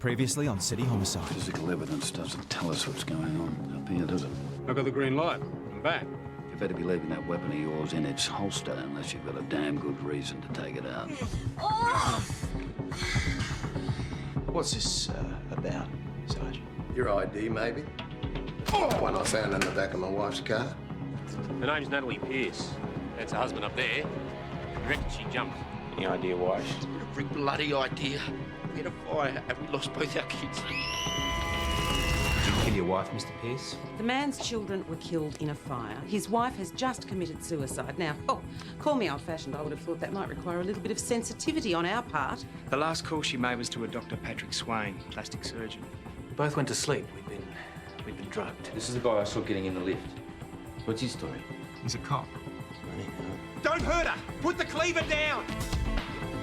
Previously on City Homicide. Physical evidence doesn't tell us what's going on up here, does it? I got the green light. I'm back. You better be leaving that weapon of yours in its holster unless you've got a damn good reason to take it out. What's this about, Sarge? Your ID, maybe? One I found in the back of my wife's car. Her name's Natalie Pierce. That's her husband up there. I reckon she jumped. Any idea why? Every bloody idea. We had a fire and we lost both our kids. Did you kill your wife, Mr. Pierce? The man's children were killed in a fire. His wife has just committed suicide. Now, call me old-fashioned. I would have thought that might require a little bit of sensitivity on our part. The last call she made was to a Dr. Patrick Swain, plastic surgeon. We both went to sleep. We'd been drugged. This is the guy I saw getting in the lift. What's his story? He's a cop. Don't hurt her! Put the cleaver down!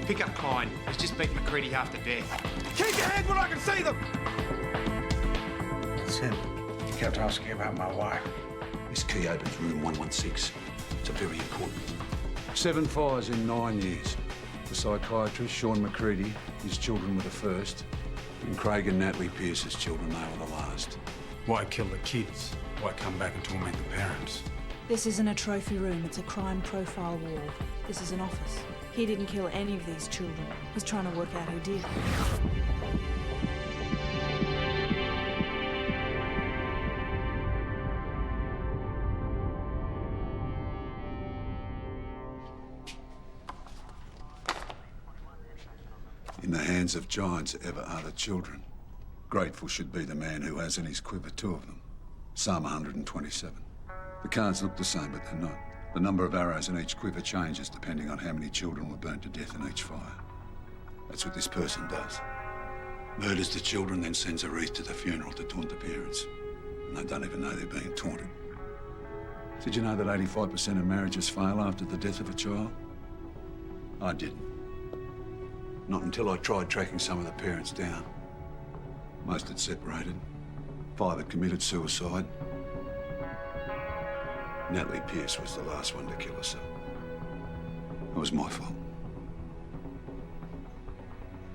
Pick up Klein. He's just beaten McCready half to death. Keep your hands where I can see them! That's him. He kept asking about my wife. This key opens room 116. It's a very important. 7 fires in 9 years. The psychiatrist, Sean McCready, his children were the first. And Craig and Natalie Pierce's children, they were the last. Why kill the kids? Why come back and torment the parents? This isn't a trophy room, it's a crime profile wall. This is an office. He didn't kill any of these children. He's trying to work out who did. In the hands of giants ever are the children. Grateful should be the man who has in his quiver 2 of them. Psalm 127. The cards look the same, but they're not. The number of arrows in each quiver changes depending on how many children were burnt to death in each fire. That's what this person does. Murders the children, then sends a wreath to the funeral to taunt the parents. And they don't even know they're being taunted. Did you know that 85% of marriages fail after the death of a child? I didn't. Not until I tried tracking some of the parents down. Most had separated. 5 had committed suicide. Natalie Pierce was the last one to kill herself. It was my fault.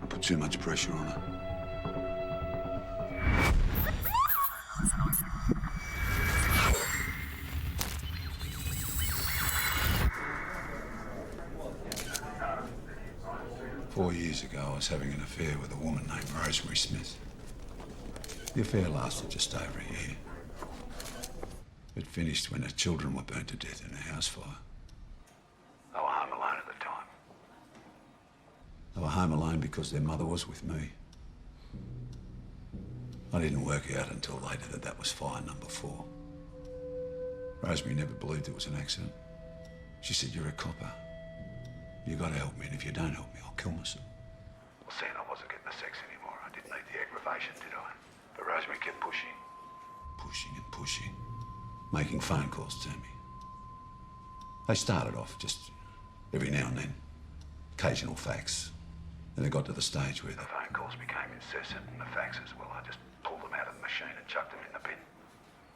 I put too much pressure on her. Four years ago, I was having an affair with a woman named Rosemary Smith. The affair lasted just over a year. It finished when her children were burnt to death in a house fire. They were home alone at the time. They were home alone because their mother was with me. I didn't work out until later that that was fire number 4. Rosemary never believed it was an accident. She said, "You're a copper. You gotta help me, and if you don't help me, I'll kill myself." Well, seeing I wasn't getting the sex anymore, I didn't need the aggravation, did I? But Rosemary kept pushing. Pushing and pushing. Making phone calls to me. They started off just every now and then. Occasional fax. Then they got to the stage where the phone calls became incessant and the faxes, well, I just pulled them out of the machine and chucked them in the bin.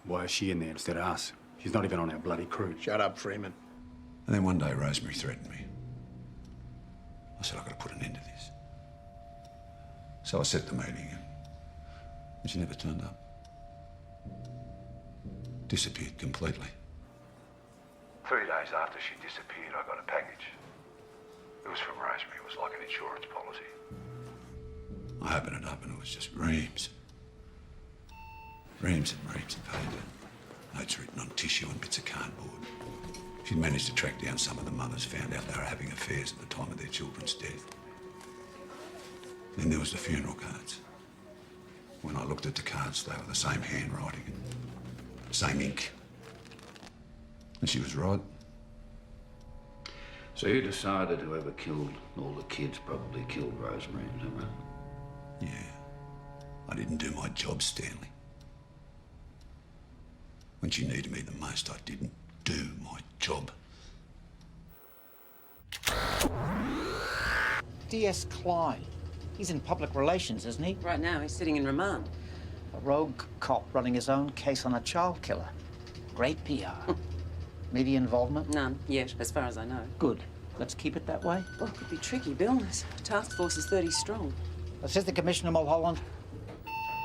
Why is she in there instead of us? She's not even on our bloody crew. Shut up, Freeman. And then one day Rosemary threatened me. I said, I've got to put an end to this. So I set the meeting and she never turned up. Disappeared completely. 3 days after she disappeared, I got a package. It was from Rosemary. It was like an insurance policy. I opened it up and it was just reams. Reams and reams of paper. Notes written on tissue and bits of cardboard. She'd managed to track down some of the mothers, found out they were having affairs at the time of their children's death. Then there was the funeral cards. When I looked at the cards, they were the same handwriting and same ink. And she was right. So you decided whoever killed all the kids probably killed Rosemary, is that right? Yeah. I didn't do my job, Stanley. When she needed me the most, I didn't do my job. DS Klein. He's in public relations, isn't he? Right now, he's sitting in remand. A rogue cop running his own case on a child killer. Great PR. Media involvement? None yet, as far as I know. Good. Let's keep it that way. Well, it could be tricky, Bill. This task force is 30 strong. Assistant Commissioner Mulholland.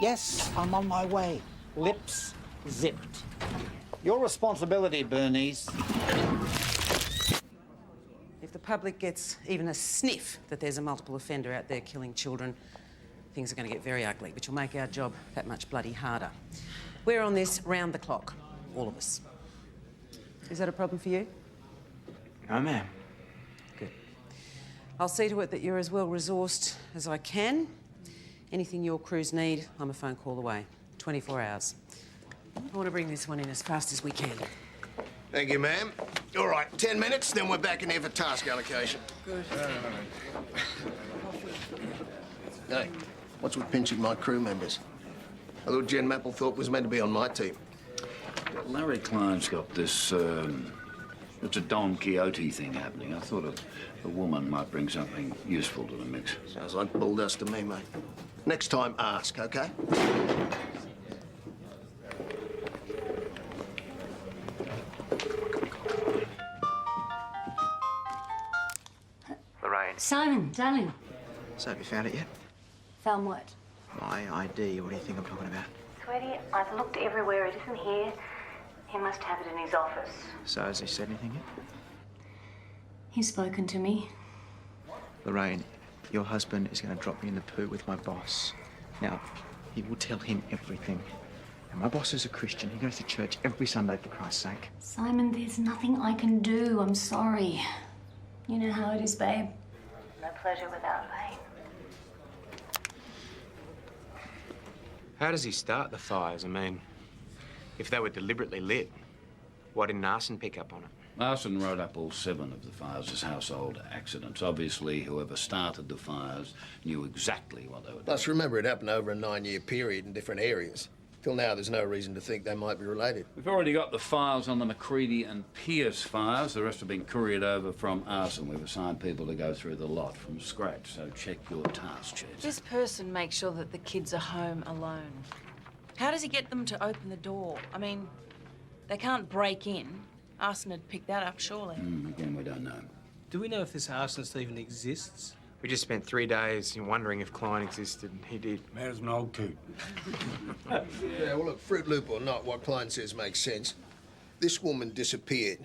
Yes, I'm on my way. Lips zipped. Your responsibility, Bernice. If the public gets even a sniff that there's a multiple offender out there killing children, things are going to get very ugly, but you'll make our job that much bloody harder. We're on this round the clock, all of us. Is that a problem for you? No, ma'am. Good. I'll see to it that you're as well resourced as I can. Anything your crews need, I'm a phone call away. 24 hours. I want to bring this one in as fast as we can. Thank you, ma'am. All right, 10 minutes, then we're back in here for task allocation. Good. Hey, what's with pinching my crew members? I thought Jen Mapplethorpe was meant to be on my team. Larry Klein's got this, it's a Don Quixote thing happening. I thought a woman might bring something useful to the mix. Sounds like bulldust to me, mate. Next time, ask, OK? Lorraine. Simon, darling. So, have you found it yet? Found what? My ID. What do you think I'm talking about? Sweetie, I've looked everywhere. It isn't here. He must have it in his office. So, has he said anything yet? He's spoken to me. Lorraine, your husband is going to drop me in the poo with my boss. Now, he will tell him everything. And my boss is a Christian. He goes to church every Sunday, for Christ's sake. Simon, there's nothing I can do. I'm sorry. You know how it is, babe. No pleasure without pain. How does he start the fires? I mean, if they were deliberately lit, why didn't arson pick up on it? Arson wrote up all 7 of the fires as household accidents. Obviously, whoever started the fires knew exactly what they were doing. Plus, remember, it happened over a 9-year period in different areas. Till now, there's no reason to think they might be related. We've already got the files on the McCready and Pierce fires. The rest have been couriered over from arson. We've assigned people to go through the lot from scratch, so check your task sheets. This person makes sure that the kids are home alone. How does he get them to open the door? I mean, they can't break in. Arson would pick that up, surely. Again, we don't know. Do we know if this arsonist even exists? We just spent 3 days wondering if Klein existed, and he did. Man is an old coot. Yeah, well, look, Fruit Loop or not, what Klein says makes sense. This woman disappeared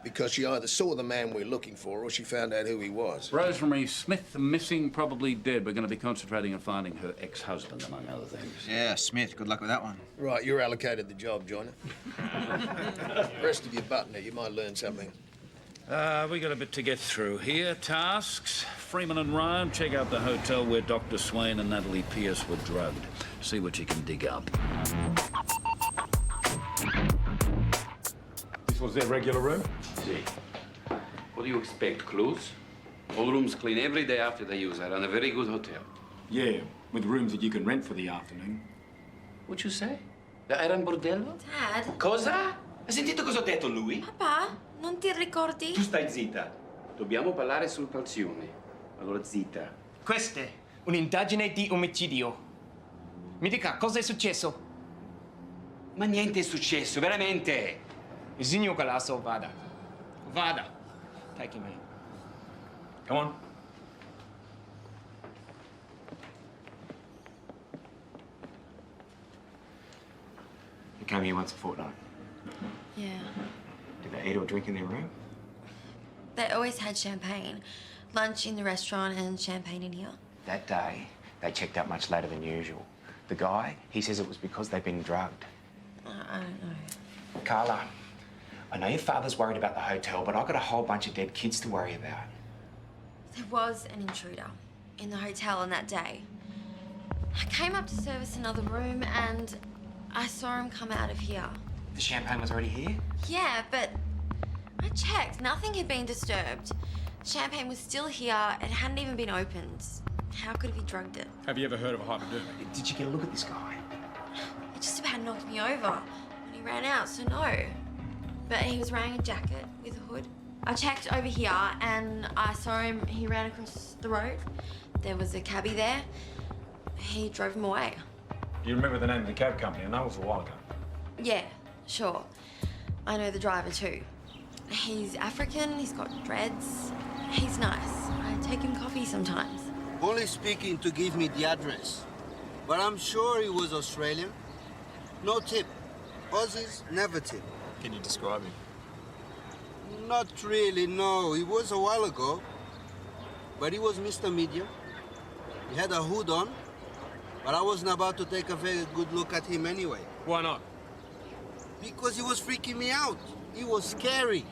because she either saw the man we're looking for or she found out who he was. Rosemary Smith, missing, probably dead. We're going to be concentrating on finding her ex-husband, among other things. Yeah, Smith. Good luck with that one. Right, you're allocated the job, Joiner. The rest of you button it, you might learn something. We got a bit to get through here. Tasks. Freeman and Ryan, check out the hotel where Dr. Swain and Natalie Pierce were drugged. See what you can dig up. This was their regular room? See. What do you expect, clues? All rooms clean every day after they use it, and a very good hotel. Yeah, with rooms that you can rent for the afternoon. What'd you say? Era un bordello? Dad? Cosa? Hai sentito cosa ho detto lui? Papà, non ti ricordi? Tu stai zitta. Dobbiamo parlare sul calzione. Allora zitta. Questa è un'indagine di omicidio. Mi dica, cosa è successo? Ma niente è successo, veramente. Il signor Galasso vada. Vada. Take him in. Come on. You come here once a fortnight. Yeah. Do they eat or drink in their room? They always had champagne. Lunch in the restaurant and champagne in here. That day, they checked out much later than usual. The guy, he says it was because they'd been drugged. I don't know. Carla, I know your father's worried about the hotel, but I've got a whole bunch of dead kids to worry about. There was an intruder in the hotel on that day. I came up to service another room and I saw him come out of here. The champagne was already here? Yeah, but I checked. Nothing had been disturbed. Champagne was still here. It hadn't even been opened. How could he drugged it? Have you ever heard of a hypodermic? Did you get a look at this guy? It just about knocked me over when he ran out, so no. But he was wearing a jacket with a hood. I checked over here and I saw him. He ran across the road. There was a cabbie there. He drove him away. Do you remember the name of the cab company? I know it was a while ago. Yeah, sure. I know the driver too. He's African, he's got dreads. He's nice. I take him coffee sometimes. only speaking to give me the address. But I'm sure he was Australian. No tip. Aussies never tip. Can you describe him? Not really, no. He was a while ago. But he was Mr. Media. He had a hood on. But I wasn't about to take a very good look at him anyway. Why not? Because he was freaking me out. He was scary.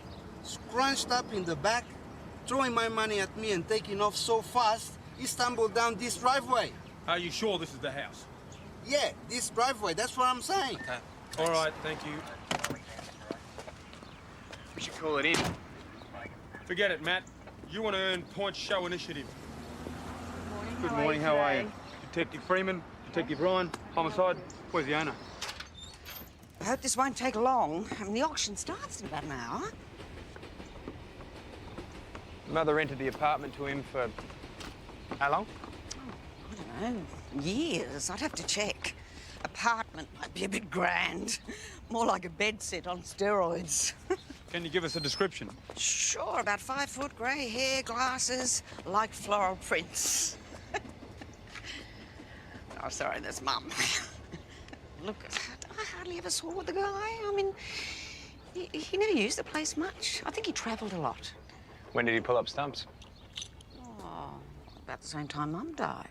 Scrunched up in the back, throwing my money at me and taking off so fast, he stumbled down this driveway. Are you sure this is the house? Yeah, this driveway, that's what I'm saying. Okay. All right, thank you. We should call it in. Forget it, Matt. You want to earn points, show initiative. Good morning, how are you? Detective Freeman, Detective Ryan, Homicide. Where's the owner? I hope this won't take long. I mean, the auction starts in about an hour. Mother rented the apartment to him for how long? I don't know, years. I'd have to check. Apartment might be a bit grand. More like a bed set on steroids. Can you give us a description? Sure, about 5 foot, grey hair, glasses, like floral prints. Oh, sorry, that's Mum. Look, I hardly ever saw the guy. I mean, he never used the place much. I think he travelled a lot. When did he pull up stumps? Oh, about the same time Mum died.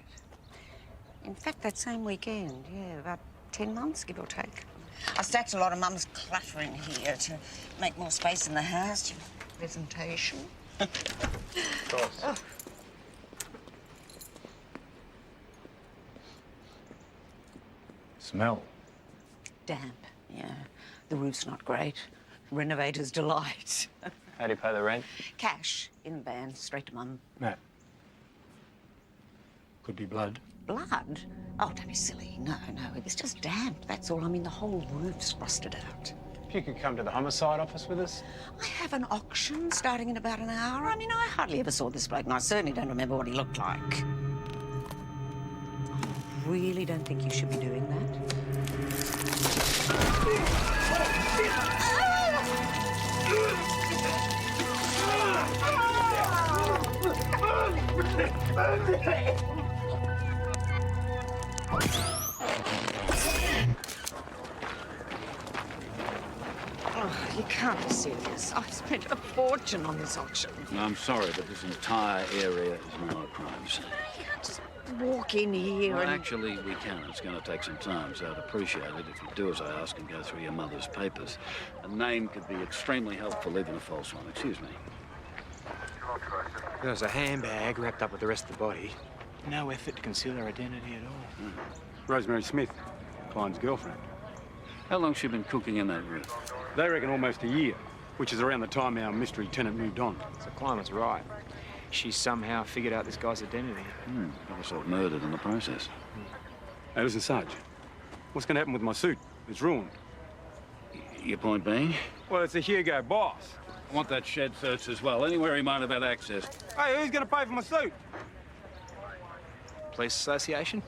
In fact, that same weekend, yeah, about 10 months, give or take. I stacked a lot of Mum's clutter in here to make more space in the house. Presentation. Of course. Oh. Smell. Damp, yeah. The roof's not great. Renovator's delight. How do you pay the rent? Cash, in the van, straight to Mum. Matt. Could be blood. Blood? Oh, don't be silly. No, it was just damp, that's all. I mean, the whole roof's rusted out. If you could come to the homicide office with us. I have an auction starting in about an hour. I mean, I hardly ever saw this bloke, and I certainly don't remember what he looked like. I really don't think you should be doing that. Oh, you can't be serious. I've spent a fortune on this auction. No, I'm sorry, but this entire area is now a crime scene. You can't just walk in here Well, and... actually, we can. It's going to take some time, so I'd appreciate it if you do as I ask and go through your mother's papers. A name could be extremely helpful, even a false one. Excuse me. There was a handbag wrapped up with the rest of the body. No effort to conceal her identity at all. Rosemary Smith, Klein's girlfriend. How long's she been cooking in that room? They reckon almost a year, which is around the time our mystery tenant moved on. So Klein was right. She somehow figured out this guy's identity. Got herself murdered in the process. Hey, listen, Sarge. What's going to happen with my suit? It's ruined. Your point being? Well, it's a Hugo Boss. I want that shed searched as well, anywhere he might have had access. Hey, who's going to pay for my suit? Police Association?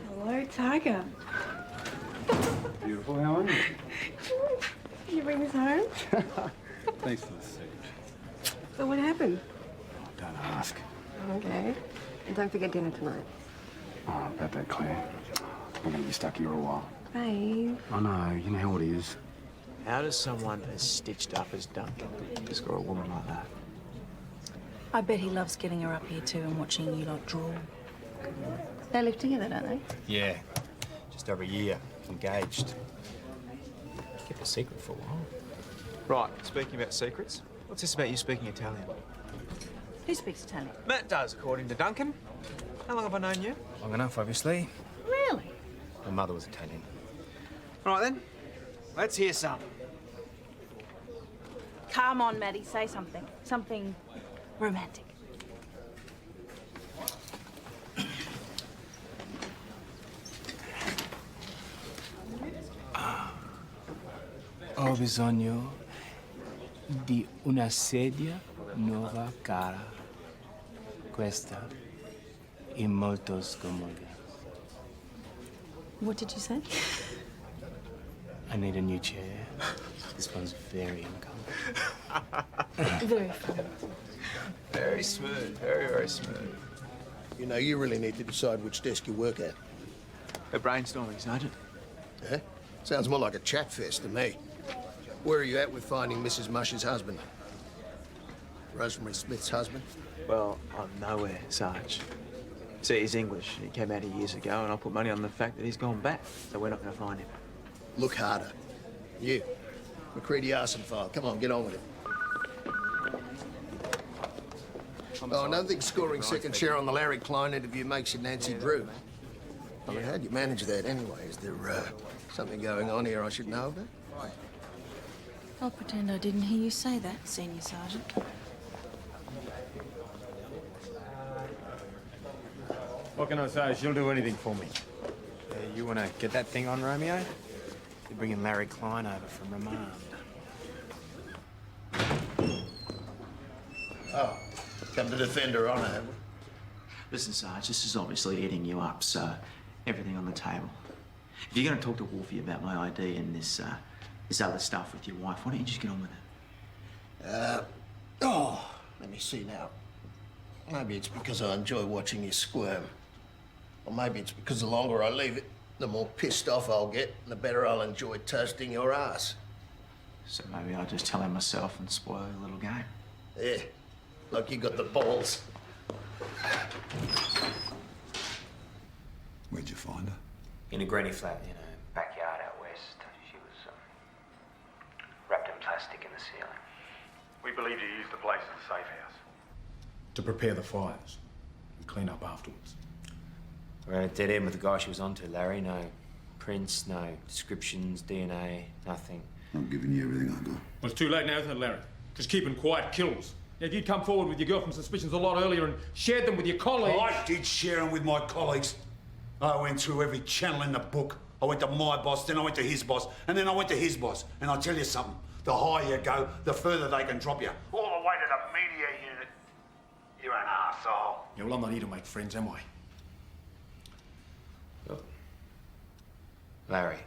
Hello, Tiger. Beautiful, how are you? Did you bring this home? Thanks for the seat. So what happened? Don't ask. Okay. And don't forget dinner tonight. Oh, about that, Claire. We're going to be stuck here a while. Babe. I know, you know how it is. How does someone as stitched up as Duncan score a woman like that? I bet he loves getting her up here too and watching you lot drool. They live together, don't they? Yeah. Just over a year. Engaged. Kept a secret for a while. Right, speaking about secrets, what's this about you speaking Italian? Who speaks Italian? Matt does, according to Duncan. How long have I known you? Long enough, obviously. Really? My mother was Italian. All right, then. Let's hear some. Come on, Maddie, say something. Something romantic. Ho bisogno di una sedia. nuova cara, questa e molto scomoda. What did you say? I need a new chair. This one's very uncomfortable. Very funny. Very smooth, very, very smooth. You know, you really need to decide which desk you work at. We're brainstorming, Sergeant. Yeah? Sounds more like a chat fest to me. Where are you at with finding Mrs. Mush's husband? Rosemary Smith's husband? Well, I'm nowhere, Sarge. See, he's English. He came out here years ago, and I put money on the fact that he's gone back, so we're not going to find him. Look harder. You. McCready arson file. Come on, get on with it. Oh, I don't think scoring second chair on the Larry Klein interview makes you Nancy Drew. I mean, how'd you manage that anyway? Is there something going on here I should know about? I'll pretend I didn't hear you say that, Senior Sergeant. What can I say? She'll do anything for me. You want to get that thing on, Romeo? You're bringing Larry Klein over from remand. Oh, come to defend her honour, have we? Listen, Sarge, this is obviously eating you up, so everything on the table. If you're going to talk to Wolfie about my ID and this other stuff with your wife, why don't you just get on with it? Let me see now. Maybe it's because I enjoy watching you squirm. Or maybe it's because the longer I leave it, the more pissed off I'll get and the better I'll enjoy toasting your ass. So maybe I'll just tell him myself and spoil your little game. Yeah, like you got the balls. Where'd you find her? In a granny flat, you know, backyard out west. She was wrapped in plastic in the ceiling. We believe you used the place as a safe house. To prepare the fires and clean up afterwards. We're at a dead end with the guy she was onto, Larry. No prints, no descriptions, DNA, nothing. I'm giving you everything I got. Well, it's too late now, isn't it, Larry? Because keeping quiet kills. If you'd come forward with your girlfriend's suspicions a lot earlier and shared them with your colleagues... I did share them with my colleagues. I went through every channel in the book. I went to my boss, then I went to his boss, and then I went to his boss. And I'll tell you something, the higher you go, the further they can drop you. All the way to the media unit. You're an arsehole. Yeah, well, I'm not here to make friends, am I? Look, Larry,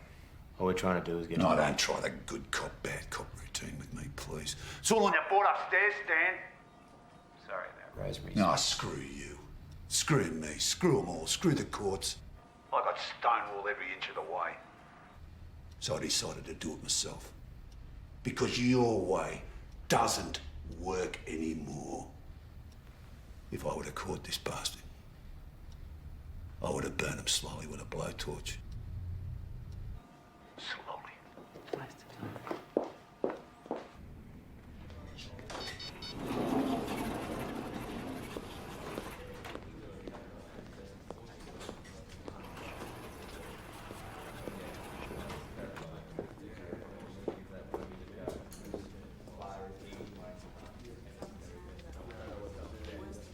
all we're trying to do is get... No, don't try the good cop, bad cop routine with me, please. It's all on your board upstairs, Stan. Sorry about Rosemary. No, screw you. Screw me. Screw them all. Screw the courts. I got stonewalled every inch of the way. So I decided to do it myself. Because your way doesn't work anymore. If I would have caught this bastard, I would have burned him slowly with a blowtorch. Slowly.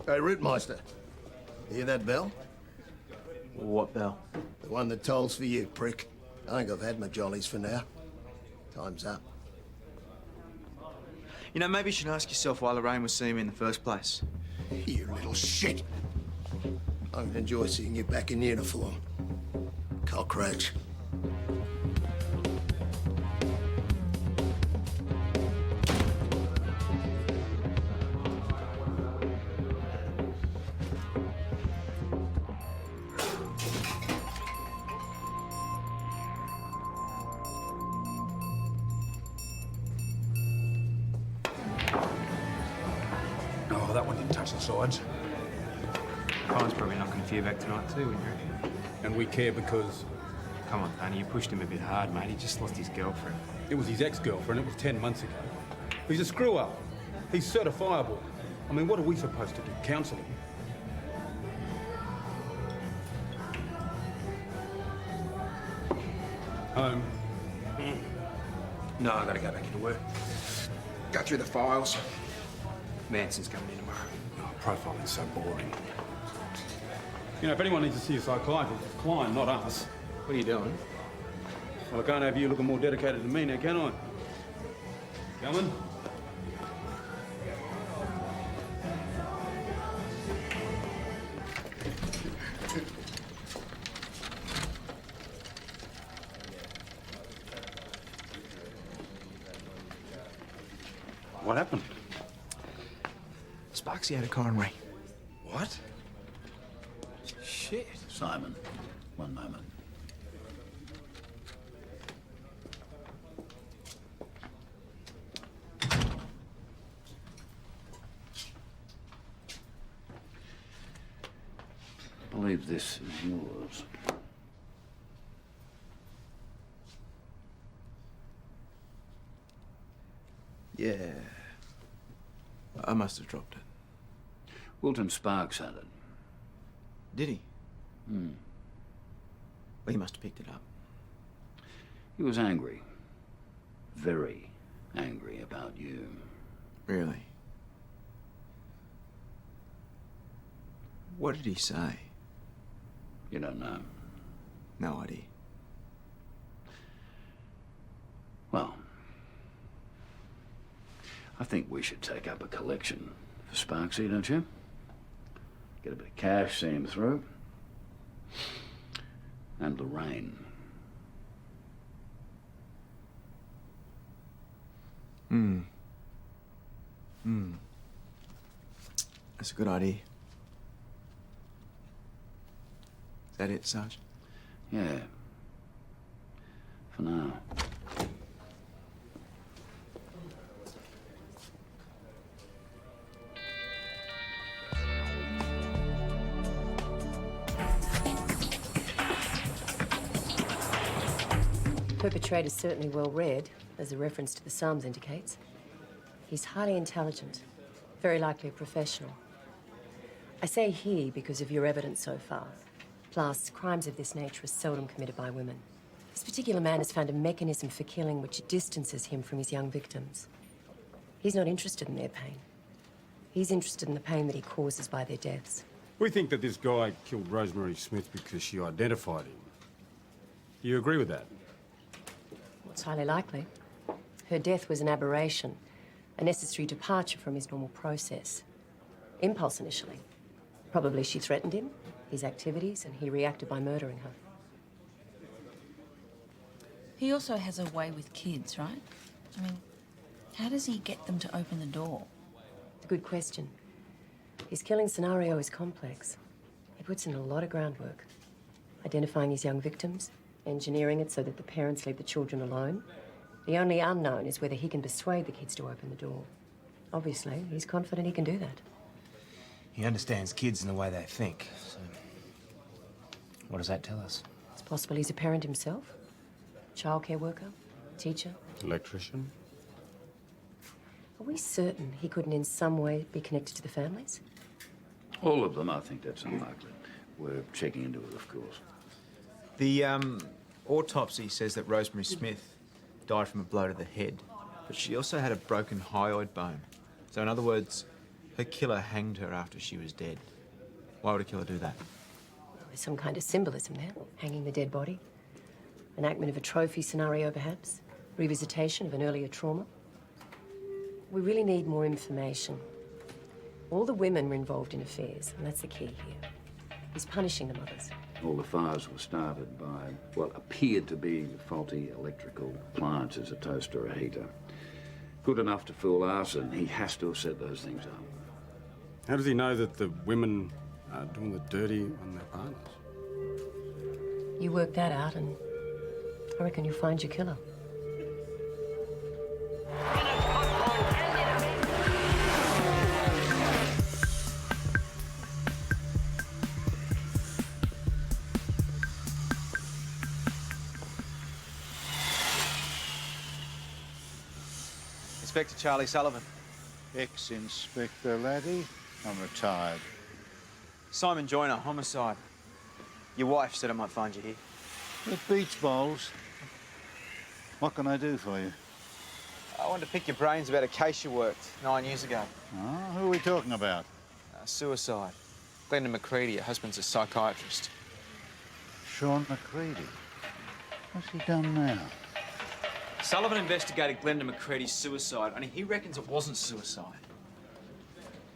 Hey, Rootmeister, hear that bell? What bell? The one that tolls for you, prick. I think I've had my jollies for now. Time's up. You know, maybe you should ask yourself why Lorraine was seeing me in the first place. You little shit. I don't enjoy seeing you back in uniform. Cockroach. Oh, that one didn't touch the sides. Klein's probably knocking a few back tonight too, wouldn't you reckon? And we care because... Come on, Tony, you pushed him a bit hard, mate. He just lost his girlfriend. It was his ex-girlfriend. It was 10 months ago. He's a screw-up. He's certifiable. I mean, what are we supposed to do? Counsel him? Home. No, I gotta go back into work. Go through the files. Manson's coming in tomorrow. Oh, profiling's so boring. You know, if anyone needs to see a psychiatrist, it's Klein, not us. What are you doing? Well, I can't have you looking more dedicated than me now, can I? Coming? What happened? Sparksy had a coronary. What? Shit. Simon, one moment. I believe this is yours. Yeah. I must have dropped it. Wilton Sparks had it. Did he? Hmm. Well, he must have picked it up. He was angry. Very angry about you. Really? What did he say? You don't know? No idea. Well, I think we should take up a collection for Sparksy, don't you? Get a bit of cash, see him through. And Lorraine. That's a good idea. Is that it, Sarge? Yeah. For now. Perpetrator's certainly well read, as the reference to the Psalms indicates. He's highly intelligent, very likely a professional. I say he because of your evidence so far. Plus, crimes of this nature are seldom committed by women. This particular man has found a mechanism for killing which distances him from his young victims. He's not interested in their pain. He's interested in the pain that he causes by their deaths. We think that this guy killed Rosemary Smith because she identified him. Do you agree with that? It's highly likely. Her death was an aberration, a necessary departure from his normal process. Impulse initially. Probably she threatened him, his activities, and he reacted by murdering her. He also has a way with kids, right? I mean, how does he get them to open the door? It's a good question. His killing scenario is complex. He puts in a lot of groundwork. Identifying his young victims, engineering it so that the parents leave the children alone. The only unknown is whether he can persuade the kids to open the door. Obviously, he's confident he can do that. He understands kids in the way they think, so... What does that tell us? It's possible he's a parent himself. Childcare worker, teacher. Electrician? Are we certain he couldn't in some way be connected to the families? All of them, I think that's unlikely. We're checking into it, of course. The autopsy says that Rosemary Smith died from a blow to the head, but she also had a broken hyoid bone. So in other words, her killer hanged her after she was dead. Why would a killer do that? There's some kind of symbolism there, hanging the dead body. Enactment of a trophy scenario, perhaps. Revisitation of an earlier trauma. We really need more information. All the women were involved in affairs, and that's the key here. He's punishing the mothers. All the fires were started by what appeared to be faulty electrical appliances, a toaster, a heater. Good enough to fool us, and he has to have set those things up. How does he know that the women are doing the dirty on their partners? You work that out, and I reckon you'll find your killer. Inspector Charlie Sullivan. Ex-Inspector Laddie. I'm retired. Simon Joyner, Homicide. Your wife said I might find you here. It beats bowls. What can I do for you? I wanted to pick your brains about a case you worked 9 years ago. Oh, who are we talking about? Suicide. Glenda McCready, her husband's a psychiatrist. Sean McCready. What's he done now? Sullivan investigated Glenda McCready's suicide, only he reckons it wasn't suicide.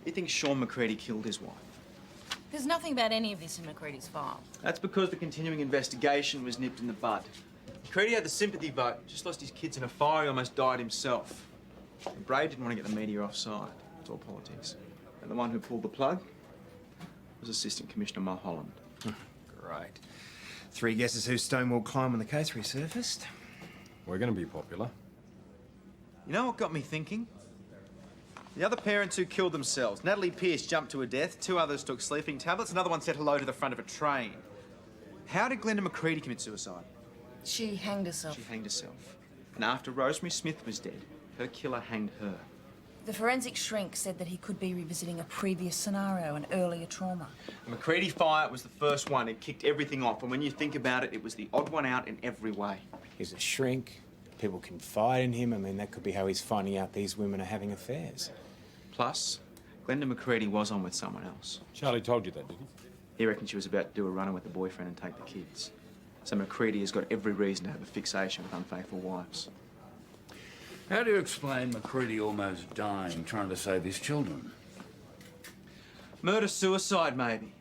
He thinks Sean McCready killed his wife. There's nothing about any of this in McCready's file. That's because the continuing investigation was nipped in the bud. McCready had the sympathy vote, just lost his kids in a fire, he almost died himself. Bray didn't want to get the media offside. It's all politics. And the one who pulled the plug was Assistant Commissioner Mulholland. Great. 3 guesses who Stonewall Klein when the case resurfaced? We're going to be popular. You know what got me thinking? The other parents who killed themselves. Natalie Pierce jumped to her death, 2 others took sleeping tablets, another one said hello to the front of a train. How did Glenda McCready commit suicide? She hanged herself. She hanged herself. And after Rosemary Smith was dead, her killer hanged her. The forensic shrink said that he could be revisiting a previous scenario, an earlier trauma. The McCready fire was the first one. It kicked everything off. And when you think about it, it was the odd one out in every way. He's a shrink. People confide in him. I mean, that could be how he's finding out these women are having affairs. Plus, Glenda McCready was on with someone else. Charlie told you that, did he? He reckoned she was about to do a runner with the boyfriend and take the kids. So McCready has got every reason to have a fixation with unfaithful wives. How do you explain McCready almost dying trying to save his children? Murder-suicide, maybe.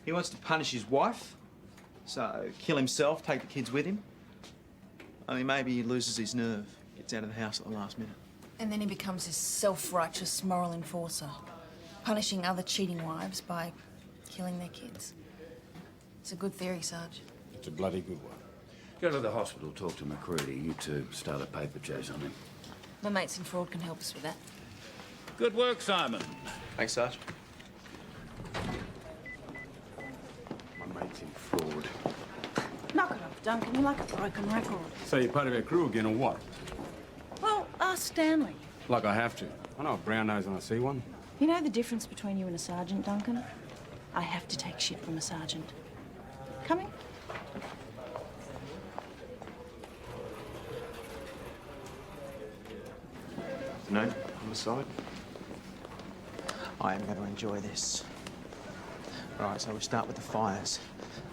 He wants to punish his wife, so kill himself, take the kids with him. Only maybe he loses his nerve, gets out of the house at the last minute. And then he becomes this self-righteous moral enforcer, punishing other cheating wives by killing their kids. It's a good theory, Sarge. It's a bloody good one. Go to the hospital, talk to McCready. You two start a paper chase on him. My mates in fraud can help us with that. Good work, Simon. Thanks, Sarge. My mate's in fraud. Knock it off, Duncan. You're like a broken record. So you're part of our crew again, or what? Well, ask Stanley. Like I have to. I know a brown nose when I see one. You know the difference between you and a sergeant, Duncan? I have to take shit from a sergeant. Coming? Afternoon. Homicide. I am going to enjoy this. Right, so we start with the fires.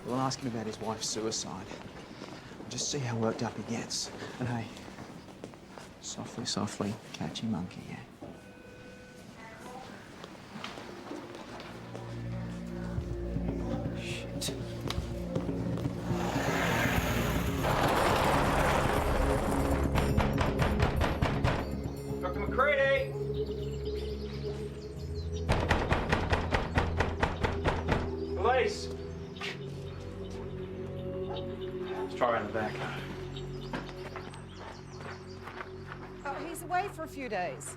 We'll ask him about his wife's suicide. We'll just see how worked up he gets. And hey, softly, softly, catchy monkey, yeah? Shit. Dr. McCready! Police! Let's try around the back. Oh, he's away for a few days.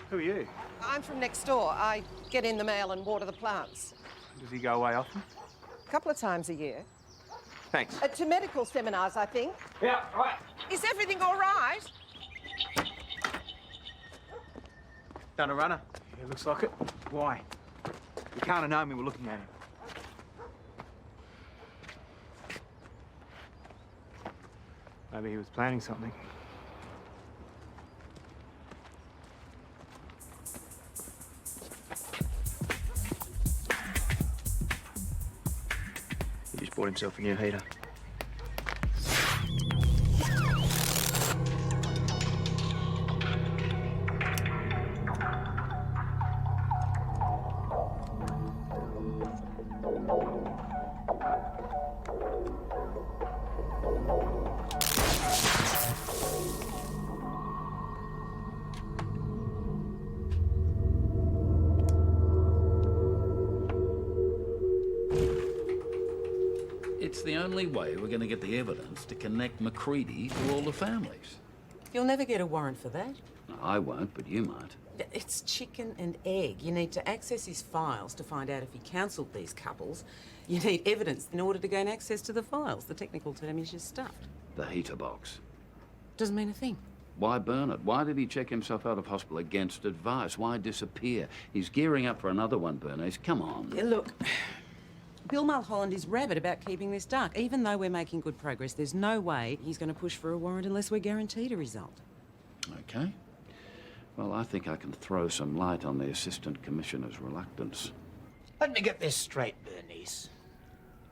Who are you? I'm from next door. I get in the mail and water the plants. Does he go away often? A couple of times a year. Thanks. To medical seminars, I think. Yeah, right. Is everything all right? Done a runner. Yeah, looks like it. Why? You can't have known we were looking at him. Maybe he was planning something. He just bought himself a new heater. It's the only way we're going to get the evidence to connect McCready to all the families. You'll never get a warrant for that. No, I won't, but you might. It's chicken and egg. You need to access his files to find out if he counselled these couples. You need evidence in order to gain access to the files. The technical term is just stuffed. The heater box. Doesn't mean a thing. Why burn it? Why did he check himself out of hospital against advice? Why disappear? He's gearing up for another one, Bernice. Come on. Yeah, look, Bill Mulholland is rabid about keeping this dark. Even though we're making good progress, there's no way he's going to push for a warrant unless we're guaranteed a result. Okay. Well, I think I can throw some light on the Assistant Commissioner's reluctance. Let me get this straight, Bernice.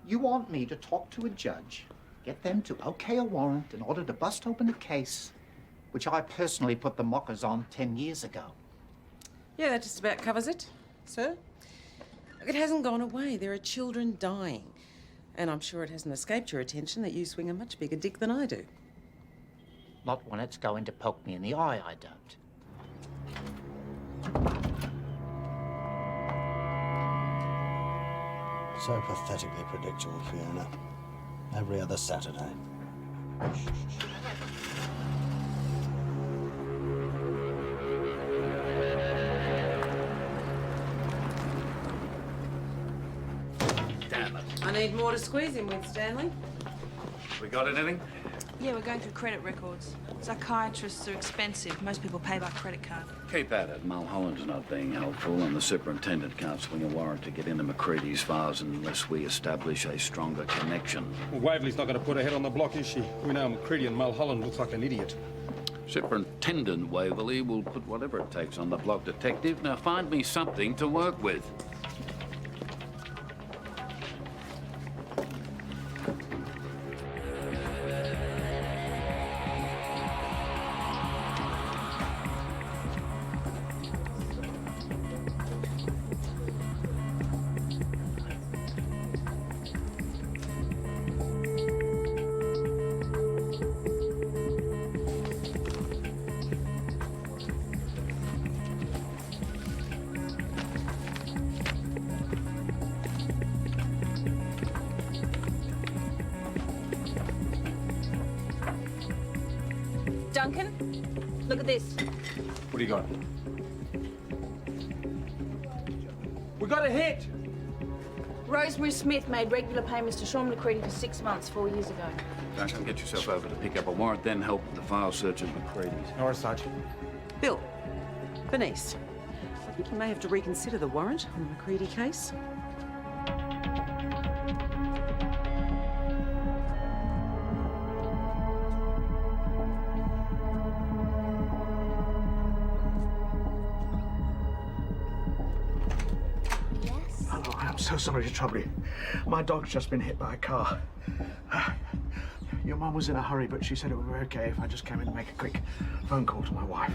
You want me to talk to a judge, get them to okay a warrant in order to bust open a case, which I personally put the mockers on 10 years ago. Yeah, that just about covers it, sir. Look, it hasn't gone away. There are children dying. And I'm sure it hasn't escaped your attention that you swing a much bigger dick than I do. Not when it's going to poke me in the eye, I don't. So pathetically predictable, Fiona. Every other Saturday. Damn it. I need more to squeeze him with, Stanley. We got anything? Yeah, we're going through credit records. Psychiatrists are expensive. Most people pay by credit card. Keep at it. Mulholland's not being helpful, and the superintendent can't swing a warrant to get into McCready's files unless we establish a stronger connection. Well, Waverley's not going to put her head on the block, is she? We know McCready and Mulholland looks like an idiot. Superintendent Waverley will put whatever it takes on the block detective. Now find me something to work with. Duncan, look at this. What do you got? We got a hit! Rosemary Smith made regular payments to Sean McCready for 6 months 4 years ago. Duncan, get yourself over to pick up a warrant, then help with the file search at McCready's. No, Sergeant. Bill, Bernice, I think you may have to reconsider the warrant on the McCready case. Oh, I'm so sorry to trouble you. My dog's just been hit by a car. Your mum was in a hurry, but she said it would be okay if I just came in and make a quick phone call to my wife.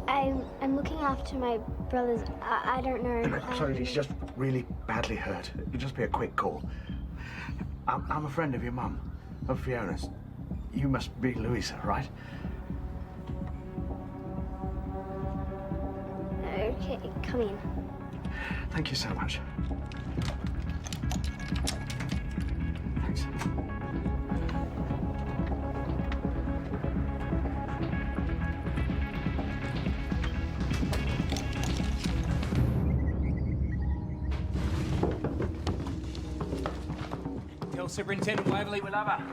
I'm looking after my brothers. I don't know. Look, sorry, he's just really badly hurt. It'll just be a quick call. I'm a friend of your mum, of Fiona's. You must be Louisa, right? Okay, come in. Thank you so much. Thanks. Tell Superintendent Waverley we love her.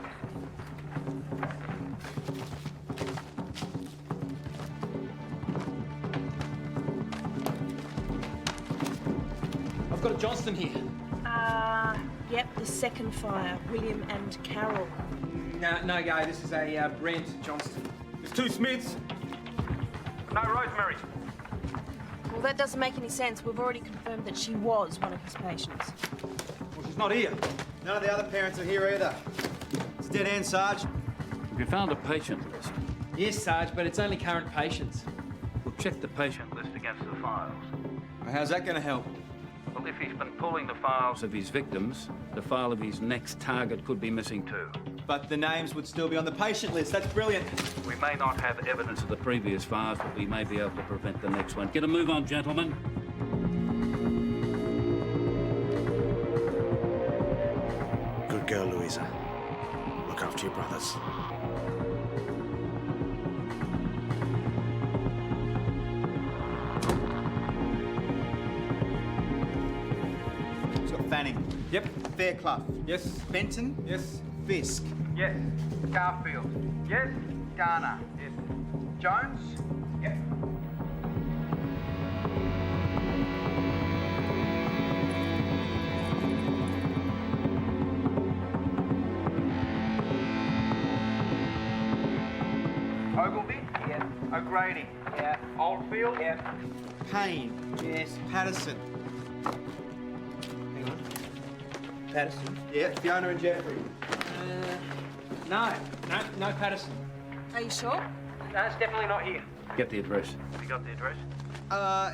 I've got a Johnston here. Yep, the second fire, William and Carol. No go. This is a Brent Johnston. There's 2 Smiths. No Rosemary. Well, that doesn't make any sense. We've already confirmed that she was one of his patients. Well, she's not here. None of the other parents are here either. It's dead end, Sarge. Have you found a patient list? Yes, Sarge, but it's only current patients. We'll check the patient list against the files. Well, how's that going to help? Well, if he's been pulling the files of his victims, the file of his next target could be missing too. But the names would still be on the patient list. That's brilliant. We may not have evidence of the previous files, but we may be able to prevent the next one. Get a move on, gentlemen. Good girl, Louisa. Look after your brothers. It's got Fanning. Yep. Fairclough. Yes. Benton. Yes. Fisk. Yes. Garfield. Yes. Garner. Yes. Jones. Yes. Ogilvy. Yes. O'Grady. Yeah. Oldfield. Yes. Payne. Yes. Patterson. Hang on. Patterson. Yeah, Fiona and Jeffrey. No Patterson. Are you sure? No, it's definitely not here. Get the address. Have you got the address?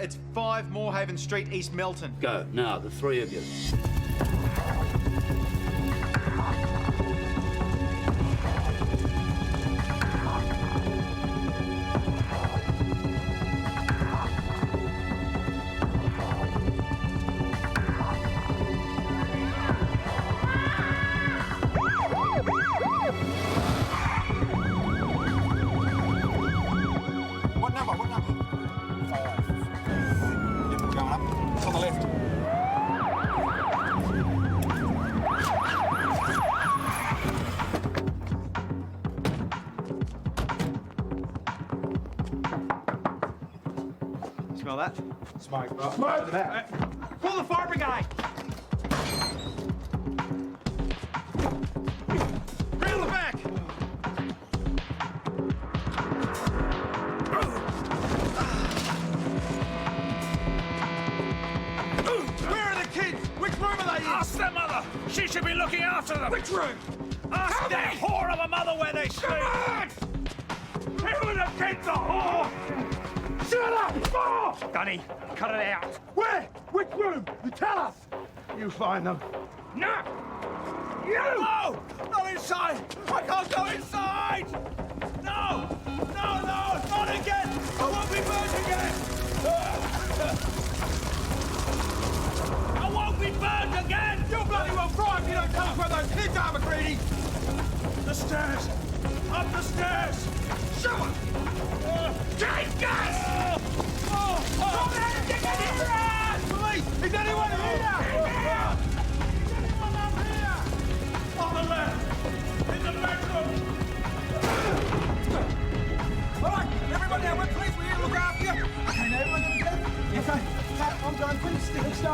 It's 5 Moorhaven Street, East Melton. Go, now, the 3 of you. that. Smoke, right? Smoke! Call the fire brigade! Reel the back! Where are the kids? Which room are they in? Ask their mother. She should be looking after them. Which room? Ask that whore of a mother where they sleep. Come on! Who are the kids, a whore? Shut up! Oh! Dunny, cut it out. Where? Which room? You tell us! You find them. No! You! No! Not inside! I can't go inside! No! No, no! Not again! I won't be burned again! I won't be burned again! You'll bloody well cry if you don't tell us where those kids are, McCready! The stairs! Up the stairs! Show us! Take gas! Police! Is anyone here? Is anyone up here? On the left! In the bedroom! All right, everybody now, we're police. We're here to look after you. Okay, now everyone get together. Okay, I'm going pretty sticky, so.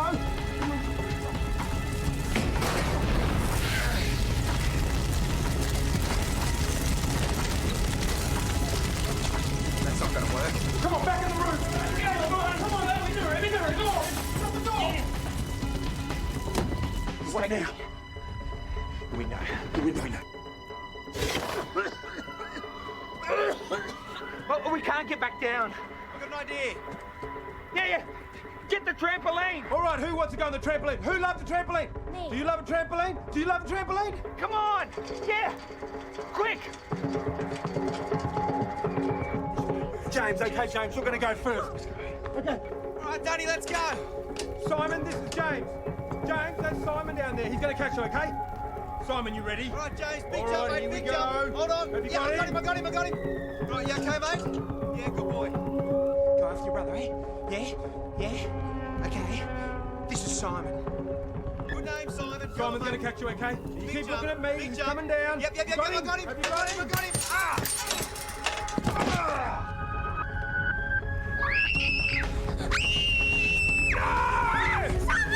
That's not gonna work. Come on, back in the room. Come on, let me do it. Come on, shut the door. What now? The window. The window. Well, we can't get back down. I've got an idea. Yeah. Get the trampoline. All right, who wants to go on the trampoline? Who loves the trampoline? Me. Do you love a trampoline? Do you love a trampoline? Come on. Yeah. Quick. James, okay, James, you're going to go first. Okay. All right, Danny, let's go. Simon, this is James. James, that's Simon down there. He's going to catch you, okay? Simon, you ready? All right, James, big jump, mate, big jump. Hold on. Have you got him? I got him. Right, you okay, mate? Yeah, good boy. Go after your brother, eh? Yeah? Okay. This is Simon. Good name, Simon. Simon's going to catch you, okay? You keep looking at me. He's coming down. Yep, I got him. Have you got him? Ah!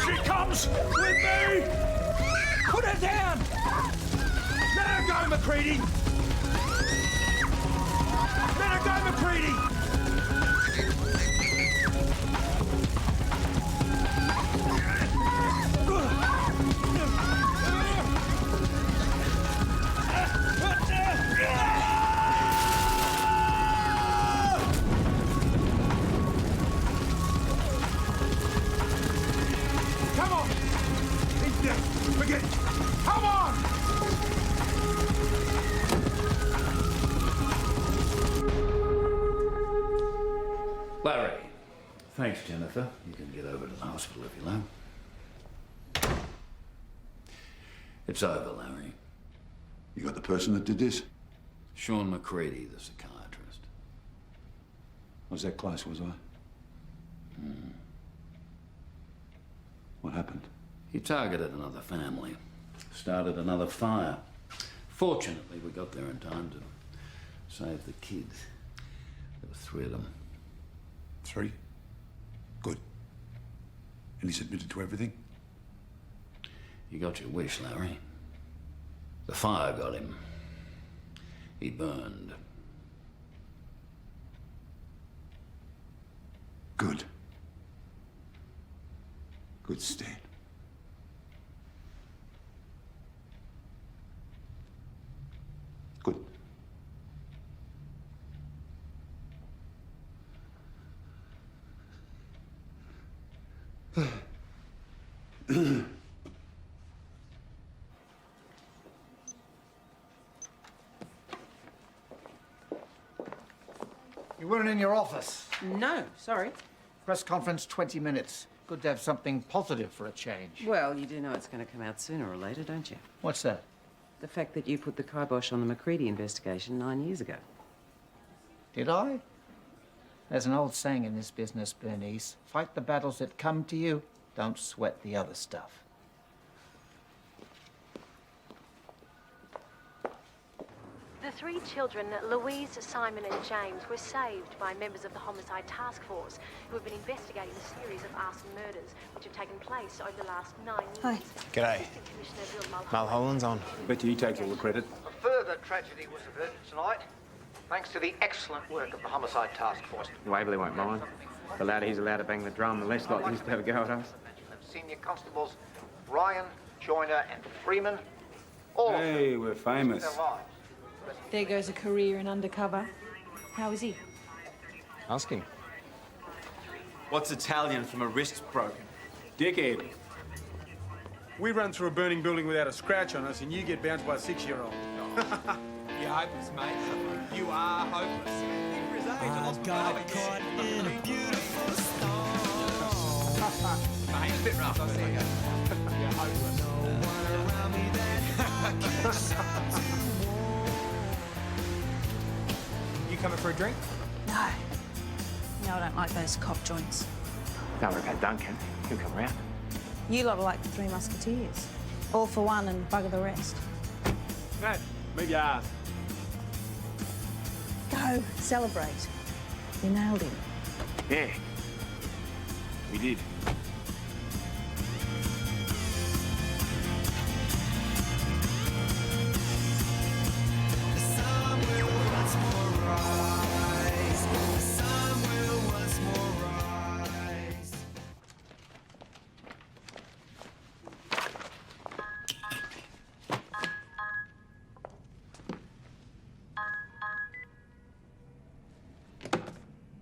She comes with me! Put her down! Let her go, McCready! Let her go, McCready! Come on! He's dead. Forget it. Come on! Larry. Thanks, Jennifer. You can get over to the hospital if you like. It's over, Larry. You got the person that did this? Sean McCready, the psychiatrist. Was that close, was I? What happened? He targeted another family, started another fire. Fortunately, we got there in time to save the kids. There were 3 of them. 3? Good. And he's admitted to everything? You got your wish, Larry. The fire got him. He burned. Good. Good, Stan. Good. You weren't in your office. No, sorry. Press conference, 20 minutes. Good to have something positive for a change. Well, you do know it's going to come out sooner or later, don't you? What's that? The fact that you put the kibosh on the McCready investigation 9 years ago. Did I? There's an old saying in this business, Bernice. Fight the battles that come to you. Don't sweat the other stuff. The three children, Louise, Simon and James, were saved by members of the Homicide Task Force who have been investigating a series of arson murders which have taken place over the last 9 years. Hi. G'day. Assistant Commissioner Bill Mulholland's on. Bet you he takes all the credit. A further tragedy was averted tonight, thanks to the excellent work of the Homicide Task Force. Waverley won't mind. The louder he's allowed to bang the drum, the less likely he's to have a go at us. Senior constables Ryan, Joyner and Freeman, all of them Hey, we're famous. their lives. There goes a career in undercover. How is he? Ask him. What's Italian from a wrist broken? Dickhead. We run through a burning building without a scratch on us, and you get bounced by a 6-year-old. You're hopeless, mate. You are hopeless. For his age, I lost my brother, caught in a beautiful storm. Mate, it's a bit rough, I'll say. You're hopeless. No one around me that I can You coming for a drink? No. No, I don't like those cop joints. Don't worry about Duncan. He'll come round. You lot are like the Three Musketeers. All for one and bugger the rest. Nat, move your ass. Go, celebrate. You nailed him. Yeah. We did.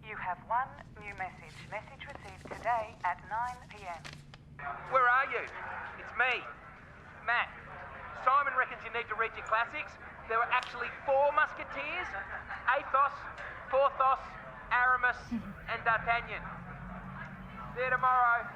You have one new message. Message received today at 9 p.m. Where are you? It's me, Matt. Simon reckons you need to read your classics. There were actually 4 musketeers: Athos, Porthos, Aramis, and D'Artagnan. See you tomorrow.